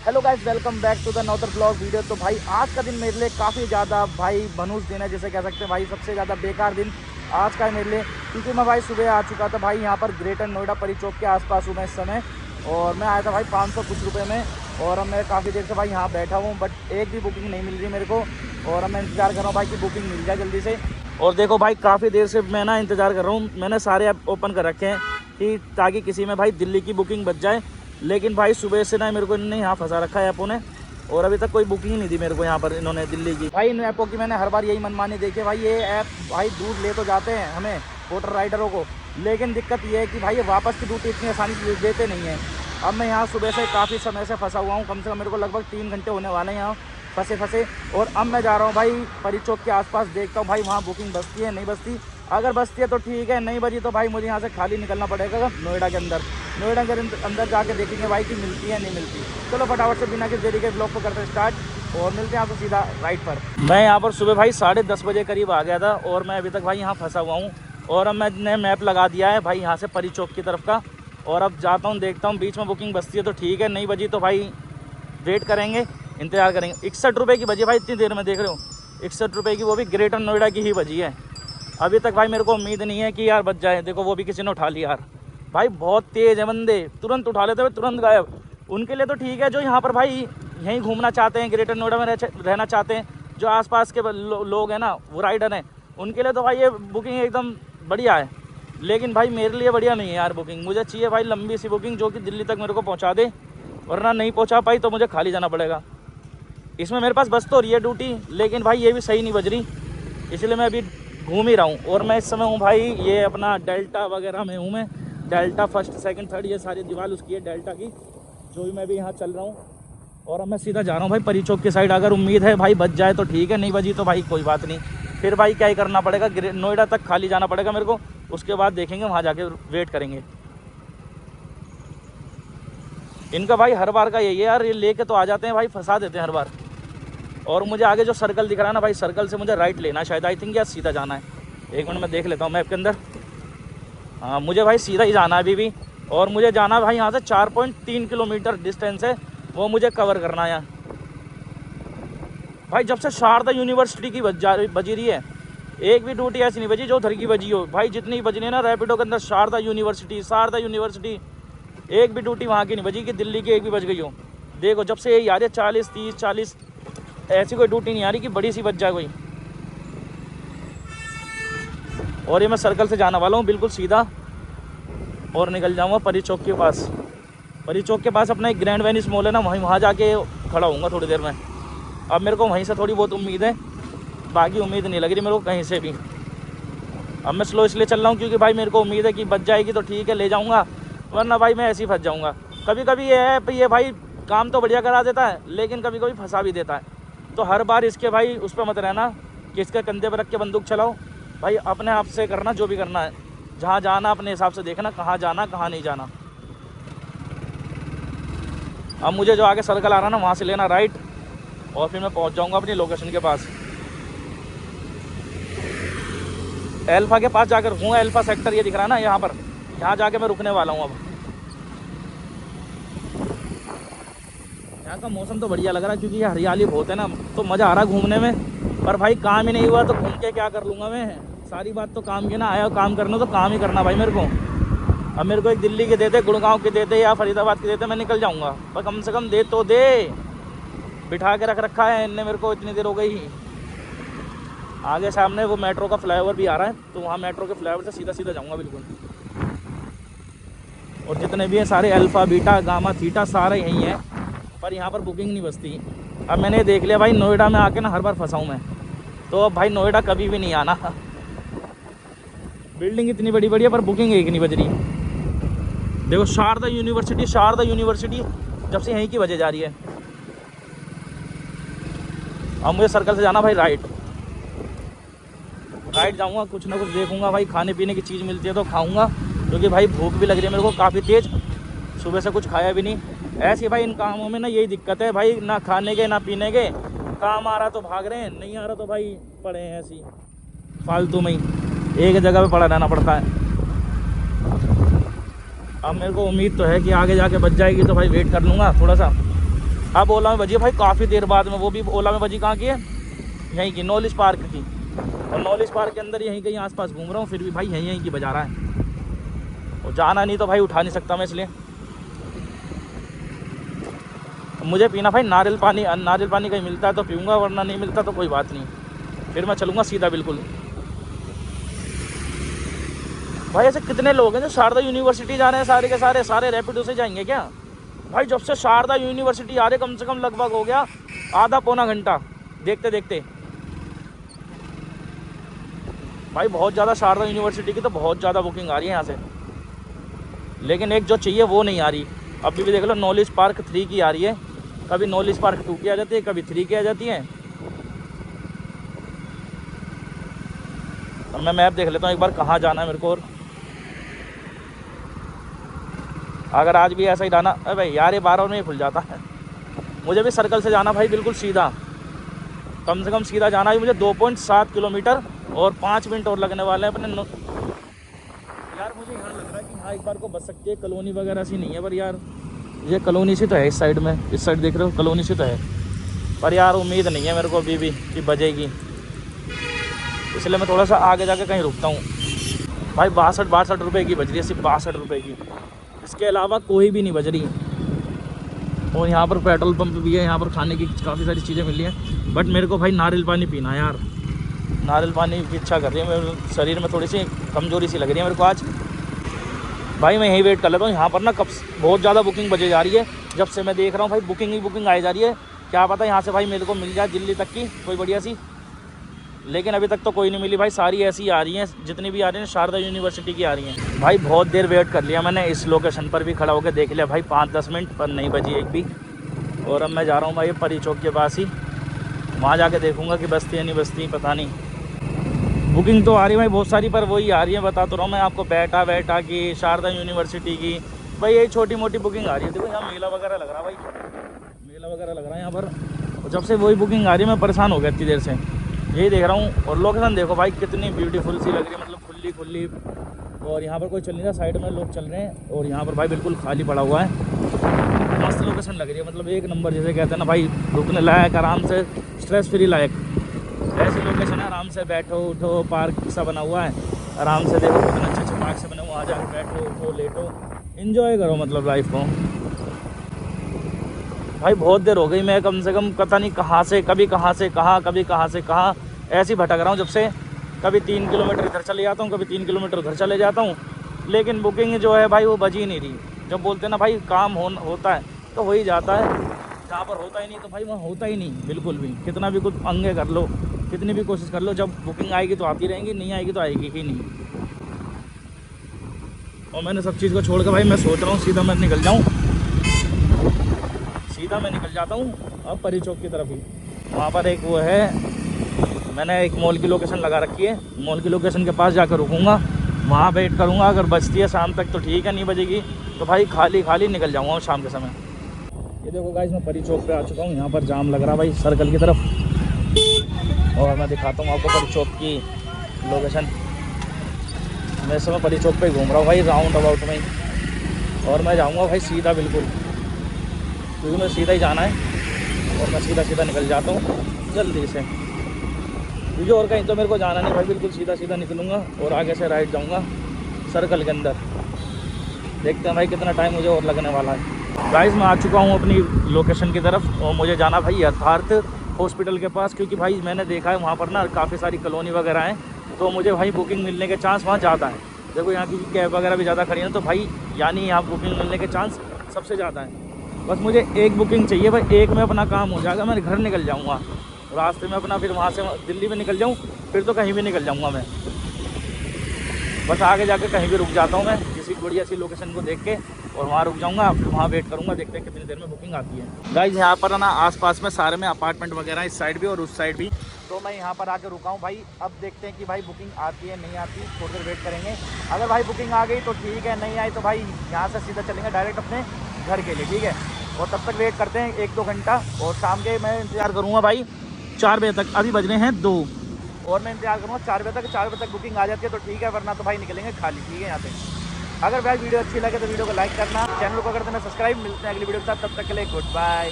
Hello guys, welcome back to the another blog video. तो भाई आज का दिन मेरे लिए काफ़ी ज़्यादा भाई भनूस दिन है, जैसे कह सकते हैं भाई सबसे ज़्यादा बेकार दिन आज का है मेरे लिए, क्योंकि मैं भाई सुबह आ चुका था भाई यहाँ पर ग्रेटर नोएडा परी चौक के आसपास हूँ मैं इस समय। और मैं आया था भाई 500 कुछ रुपये में, और अब मैं काफ़ी देर से भाई यहाँ बैठा हूँ, बट एक भी बुकिंग नहीं मिल रही मेरे को। और अब मैं इंतज़ार कर रहा हूँ भाई कि बुकिंग मिल जाए जल्दी से। और देखो भाई काफ़ी देर से मैं ना इंतज़ार कर रहा हूँ, मैंने सारे ऐप ओपन कर रखे हैं कि ताकि किसी में भाई दिल्ली की बुकिंग बच जाए। लेकिन भाई सुबह से ना मेरे को इन्होंने यहाँ फंसा रखा है ऐपों ने, और अभी तक कोई बुकिंग नहीं दी मेरे को यहाँ पर इन्होंने दिल्ली की। भाई इन ऐपों की मैंने हर बार यही मनमानी देखी है भाई, ये ऐप भाई दूर ले तो जाते हैं हमें वोटर राइडरों को, लेकिन दिक्कत ये है कि भाई ये वापस की ड्यूटी इतनी आसानी से देते नहीं है। अब मैं यहाँ सुबह से काफ़ी समय से फंसा हुआ हूँ, कम से कम मेरे को लगभग 3 घंटे होने वाले हैं यहाँ फंसे। और अब मैं जा रहा हूँ भाई परी चौक के आसपास, देखता हूँ भाई वहाँ बुकिंग बचती है नहीं बचती। अगर बचती है तो ठीक है, नहीं बची तो भाई मुझे यहाँ से खाली निकलना पड़ेगा नोएडा के अंदर जाके देखेंगे भाई कि मिलती है नहीं मिलती। चलो फटाफट से बिना किसी देरी के ब्लॉग को करते स्टार्ट, और मिलते हैं आपको सीधा राइट पर। मैं यहाँ पर सुबह भाई 10:30 बजे करीब आ गया था, और मैं अभी तक भाई यहाँ फंसा हुआ हूँ। और अब मैंने मैप लगा दिया है भाई यहाँ से परी चौक की तरफ का, और अब जाता हूँ देखता हूँ बीच में बुकिंग बचती है तो ठीक है, नहीं बची तो भाई वेट करेंगे, इंतजार करेंगे। 61 रुपये की बची भाई इतनी देर में, देख रहे हो 61 रुपये की, वो भी ग्रेटर नोएडा की ही बची है। अभी तक भाई मेरे को उम्मीद नहीं है कि यार बच जाए। देखो वो भी किसी ने उठा लिया यार, भाई बहुत तेज़ है बंदे, तुरंत उठा लेते हुए तुरंत गायब। उनके लिए तो ठीक है जो यहाँ पर भाई यहीं घूमना चाहते हैं, ग्रेटर नोएडा में रहना चाहते हैं, जो आसपास के लोग हैं ना वो राइडर हैं, उनके लिए तो भाई ये बुकिंग एकदम बढ़िया है। लेकिन भाई मेरे लिए बढ़िया नहीं है यार बुकिंग, मुझे चाहिए भाई लंबी सी बुकिंग जो कि दिल्ली तक मेरे को पहुँचा दे, वरना नहीं पहुँचा पाई तो मुझे खाली जाना पड़ेगा। इसमें मेरे पास बस तो रही है ड्यूटी, लेकिन भाई ये भी सही नहीं बज रही, इसलिए मैं अभी घूम ही रहा हूँ। और मैं इस समय हूँ भाई ये अपना डेल्टा वगैरह में हूँ, मैं डेल्टा फर्स्ट सेकंड थर्ड ये सारी दीवार उसकी है डेल्टा की, जो भी मैं भी यहाँ चल रहा हूँ। और अब मैं सीधा जा रहा हूँ भाई परी चौक की साइड। अगर उम्मीद है भाई बच जाए तो ठीक है, नहीं बची तो भाई कोई बात नहीं, फिर भाई क्या ही करना पड़ेगा, नोएडा तक खाली जाना पड़ेगा मेरे को, उसके बाद देखेंगे वहाँ जाके वेट करेंगे। इनका भाई हर बार का यही है यार, ये लेके तो आ जाते हैं भाई, फंसा देते हैं हर बार। और मुझे आगे जो सर्कल दिख रहा है ना भाई, सर्कल से मुझे राइट लेना है शायद, आई थिंक, या सीधा जाना है। एक मिनट में देख लेता हूँ मैप के अंदर। हाँ मुझे भाई सीधा ही जाना है अभी भी, और मुझे जाना है भाई यहाँ से 4.3 किलोमीटर डिस्टेंस है, वो मुझे कवर करना है। भाई जब से शारदा यूनिवर्सिटी की बजी रही है, एक भी ड्यूटी ऐसी नहीं बजी जो उधर की बजी हो। भाई जितनी बजनी है ना रैपिडो के अंदर, शारदा यूनिवर्सिटी, एक भी ड्यूटी वहाँ की नहीं बजी कि दिल्ली की एक भी बज गई हो। देखो जब से यही आ रही है 40, 30, 40, ऐसी कोई ड्यूटी नहीं आ रही कि बड़ी सी बच जाए कोई। और ये मैं सर्कल से जाने वाला हूँ बिल्कुल सीधा, और निकल जाऊँगा परी चौक के पास। परी चौक के पास अपना एक ग्रैंड वेनिस मॉल है ना, वहाँ जाके खड़ा होऊंगा थोड़ी देर में। अब मेरे को वहीं से थोड़ी बहुत उम्मीद है, बाकी उम्मीद नहीं लग रही मेरे को कहीं से भी। अब मैं स्लो इसलिए चल रहा हूँ क्योंकि भाई मेरे को उम्मीद है कि बच जाएगी तो ठीक है ले जाऊँगा, वरना भाई मैं ऐसे ही फंस जाऊँगा। कभी कभी ये है ये भाई काम तो बढ़िया करा देता है, लेकिन कभी कभी फंसा भी देता है। तो हर बार इसके भाई उस पर मत रहना कि इसके कंधे पर रख के बंदूक चलाओ। भाई अपने आप से करना जो भी करना है, जहाँ जाना अपने हिसाब से देखना, कहाँ जाना कहाँ नहीं जाना। अब मुझे जो आगे सर्कल आ रहा है ना वहाँ से लेना राइट, और फिर मैं पहुँच जाऊँगा अपनी लोकेशन के पास। एल्फा के पास जाकर हूँ, एल्फा सेक्टर ये दिख रहा है ना यहाँ पर, यहाँ जाके मैं रुकने वाला हूँ। अब यहाँ का मौसम तो बढ़िया लग रहा है क्योंकि ये हरियाली बहुत है ना, तो मज़ा आ रहा है घूमने में। पर भाई काम ही नहीं हुआ तो घूम के क्या कर लूँगा मैं, सारी बात तो काम की ना, आया काम करना तो काम ही करना भाई मेरे को। अब मेरे को एक दिल्ली के देते, गुड़गांव के देते, या फरीदाबाद के देते, मैं निकल जाऊँगा, पर कम से कम दे तो दे। बिठा के रख रखा है इनने मेरे को, इतनी देर हो गई। आगे सामने वो मेट्रो का फ्लाईओवर भी आ रहा है, तो वहाँ मेट्रो के फ्लाईओवर से सीधा सीधा जाऊँगा बिल्कुल। और जितने भी हैं सारे अल्फ़ा बीटा गामा थीटा सारे यहीं हैं, पर यहाँ पर बुकिंग नहीं बचती। अब मैंने देख लिया भाई नोएडा में आके ना हर बार फंसा हूँ मैं, तो अब भाई नोएडा कभी भी नहीं आना। बिल्डिंग इतनी बड़ी बड़ी है पर बुकिंग एक नहीं बज रही। देखो शारदा यूनिवर्सिटी जब से यहीं की वजह जा रही है। अब मुझे सर्कल से जाना भाई राइट जाऊँगा, कुछ ना कुछ देखूँगा भाई, खाने पीने की चीज़ मिलती है तो खाऊँगा, क्योंकि भाई भूख भी लग रही है मेरे को काफ़ी तेज़, सुबह से कुछ खाया भी नहीं। ऐसे भाई इन कामों में ना यही दिक्कत है भाई, ना खाने के ना पीने के, काम आ रहा तो भाग रहे हैं, नहीं आ रहा तो भाई पड़े हैं ऐसी फालतू में ही एक जगह पे पड़ा रहना पड़ता है। अब मेरे को उम्मीद तो है कि आगे जाके बच जाएगी, तो भाई वेट कर लूँगा थोड़ा सा, अब ओला में बजी है भाई काफ़ी देर बाद में, वो भी ओला में बजी कहाँ की है, यहीं की नॉलेज पार्क की। और नॉलेज पार्क के अंदर यहीं कहीं आसपास घूम रहा हूँ, फिर भी भाई यहीं की बजा रहा है। और जाना नहीं तो भाई उठा नहीं सकता मैं, इसलिए मुझे पीना भाई नारियल पानी। नारियल पानी कहीं मिलता है तो पीऊँगा, वरना नहीं मिलता तो कोई बात नहीं, फिर मैं चलूँगा सीधा बिल्कुल। भाई ऐसे कितने लोग हैं जो शारदा यूनिवर्सिटी जा रहे हैं, सारे के सारे रैपिडो से जाएंगे क्या? भाई जब से शारदा यूनिवर्सिटी आ रहे कम से कम लगभग हो गया आधा पौना घंटा देखते देखते। भाई बहुत ज़्यादा शारदा यूनिवर्सिटी की तो बहुत ज़्यादा बुकिंग आ रही है यहाँ से, लेकिन एक जो चाहिए वो नहीं आ रही। अभी भी देख लो नॉलेज पार्क 3 की आ रही है, कभी नॉलेज पार्क 2 की आ जाती है, कभी 3 की आ जाती है। अब मैं मैप देख लेता हूँ एक बार कहाँ जाना है मेरे को। और अगर आज भी ऐसा ही जाना, अरे भाई यार ये 12 में ही खुल जाता है। मुझे भी सर्कल से जाना भाई बिल्कुल सीधा, कम से कम सीधा जाना है मुझे 2.7 किलोमीटर और 5 मिनट और लगने वाले हैं अपने। यार मुझे यहाँ लग रहा है कि हाँ एक बार को बच सकती है, कॉलोनी वगैरह सी नहीं है, पर यार ये कॉलोनी सी तो है इस साइड में, इस साइड देख रहे हो कॉलोनी सी तो है, पर यार उम्मीद नहीं है मेरे को अभी भी कि बजेगी, इसलिए मैं थोड़ा सा आगे जाके कहीं रुकता हूँ। भाई 62 रुपये की बज रही है, सिर्फ 62 रुपये की, इसके अलावा कोई भी नहीं बज रही। और यहाँ पर पेट्रोल पंप भी है, यहाँ पर खाने की काफ़ी सारी चीज़ें मिल रही हैं, बट मेरे को भाई नारियल पानी पीना है यार, नारियल पानी की इच्छा कर रही है। मेरे शरीर में थोड़ी सी कमजोरी सी लग रही है मेरे को आज। भाई मैं यहीं वेट कर लेता हूँ, यहाँ पर ना कब बहुत ज़्यादा बुकिंग बजे जा रही है, जब से मैं देख रहा हूँ भाई बुकिंग ही बुकिंग आई जा रही है। क्या पता यहाँ से भाई मेरे को मिल जाए दिल्ली तक की कोई बढ़िया सी, लेकिन अभी तक तो कोई नहीं मिली भाई, सारी ऐसी आ रही हैं, जितनी भी आ रही हैं शारदा यूनिवर्सिटी की आ रही हैं। भाई बहुत देर वेट कर लिया मैंने, इस लोकेशन पर भी खड़ा होकर देख लिया भाई 5-10 मिनट, पर नहीं बजी एक भी। और अब मैं जा रहा हूँ भाई परी चौक के पास ही, वहाँ जाके देखूँगा कि बसती है नहीं बसती, पता नहीं। बुकिंग तो आ रही है भाई बहुत सारी, पर वही आ रही है बता तो रहा हूँ मैं आपको, बैठा की शारदा यूनिवर्सिटी की, भाई यही छोटी मोटी बुकिंग आ रही है। देखो यहाँ मेला वगैरह लग रहा है भाई, मेला वगैरह लग रहा है यहाँ पर, जब से वही बुकिंग आ रही है मैं परेशान हो गया इतनी देर से, यही देख रहा हूँ। और लोकेशन देखो भाई कितनी ब्यूटीफुल सी लग रही है, मतलब खुली। और यहाँ पर कोई चल नहीं रहा, साइड में लोग चल रहे हैं, और यहाँ पर भाई बिल्कुल खाली पड़ा हुआ है। मस्त लोकेशन लग रही है, मतलब एक नंबर, जैसे कहते हैं ना भाई रुकने लायक, आराम से स्ट्रेस फ्री लायक, ऐसी लोकेशन है। आराम से बैठो उठो, पार्क सा बना हुआ है, आराम से देखो कितने अच्छे पार्क से बने हुए, आ जाकर बैठो उठो लेटो, इन्जॉय करो मतलब लाइफ को। भाई बहुत देर हो गई, मैं कम से कम पता नहीं कहाँ से कभी कहाँ से कहाँ, कभी कहाँ से कहाँ ऐसे ही भटक रहा हूँ। जब से कभी 3 किलोमीटर इधर चले जाता हूँ, कभी 3 किलोमीटर उधर चले जाता हूँ, लेकिन बुकिंग जो है भाई वो बज ही नहीं रही। जब बोलते हैं ना भाई काम होता है तो हो ही जाता है, जहाँ पर होता ही नहीं तो भाई वहाँ होता ही नहीं बिल्कुल भी, कितना भी कुछ अंगे कर लो, कितनी भी कोशिश कर लो, जब बुकिंग आएगी तो आती रहेंगी, नहीं आएगी तो आएगी ही नहीं। और मैंने सब चीज़ को छोड़ कर भाई मैं सोच रहा हूँ सीधा मैं निकल जाऊँ, सीधा मैं निकल जाता हूँ अब परी चौक की तरफ ही। वहाँ पर एक वो है, मैंने एक मॉल की लोकेशन लगा रखी है, मॉल की लोकेशन के पास जाकर रुकूँगा, वहाँ वेट करूँगा। अगर बचती है शाम तक तो ठीक है, नहीं बजेगी तो भाई खाली निकल जाऊँगा शाम के समय। ये देखो गाइस मैं परी चौक पे आ चुका हूँ, यहाँ पर जाम लग रहा भाई सर्कल की तरफ, और मैं दिखाता हूँ आपको परी चौक की लोकेशन। मैं इस समय परी चौक पे घूम रहा हूँ भाई राउंड अबाउट में, और मैं जाऊँगा भाई सीधा बिल्कुल, क्योंकि मैं सीधा ही जाना है, और मैं सीधा निकल जाता हूँ जल्दी से, क्योंकि और कहीं तो मेरे को जाना नहीं भाई, बिल्कुल सीधा निकलूँगा और आगे से राइट जाऊँगा सर्कल के अंदर। देखते हैं भाई कितना टाइम मुझे और लगने वाला है। गाइस मैं आ चुका हूँ अपनी लोकेशन की तरफ, और मुझे जाना भाई यथार्थ हॉस्पिटल के पास, क्योंकि भाई मैंने देखा है वहाँ पर ना काफ़ी सारी कॉलोनी वगैरह हैं, तो मुझे भाई बुकिंग मिलने के चांस वहाँ ज़्यादा है। देखो यहाँ की कैब वगैरह भी ज़्यादा खड़ी है, तो भाई यानी यहाँ बुकिंग मिलने के चांस सबसे ज़्यादा है। बस मुझे एक बुकिंग चाहिए भाई, एक में अपना काम हो जाएगा, मैं घर निकल जाऊँगा, रास्ते में अपना फिर वहाँ से दिल्ली में निकल जाऊँ, फिर तो कहीं भी निकल जाऊँगा मैं। बस आगे जाके कहीं भी रुक जाता हूँ मैं, किसी बढ़िया सी लोकेशन को देख के, और वहाँ रुक जाऊँगा, फिर वहाँ वेट करूँगा, देखते हैं कितनी देर में बुकिंग आती है। गाइस यहाँ पर ना आसपास में सारे में अपार्टमेंट वगैरह इस साइड भी और उस साइड भी, तो मैं यहाँ पर आके रुका हूँ भाई। अब देखते हैं कि भाई बुकिंग आती है नहीं आती, थोड़ी देर वेट करेंगे। अगर भाई बुकिंग आ गई तो ठीक है, नहीं आई तो भाई यहाँ से सीधा चलेंगे डायरेक्ट अपने घर के लिए, ठीक है। और तब तक वेट करते हैं 1-2 घंटा, और शाम के मैं इंतज़ार करूँगा भाई 4 बजे तक, अभी बज रहे हैं 2, और मैं इंतजार करूँगा 4 बजे तक। 4 बजे तक बुकिंग आ जाती है तो ठीक है, वरना तो भाई निकलेंगे खाली, ठीक है यहाँ पे। अगर भाई वीडियो अच्छी लगे तो वीडियो को लाइक करना, चैनल को कर देना सब्सक्राइब। मिलते हैं अगली वीडियो के साथ, तब तक के लिए गुड बाय।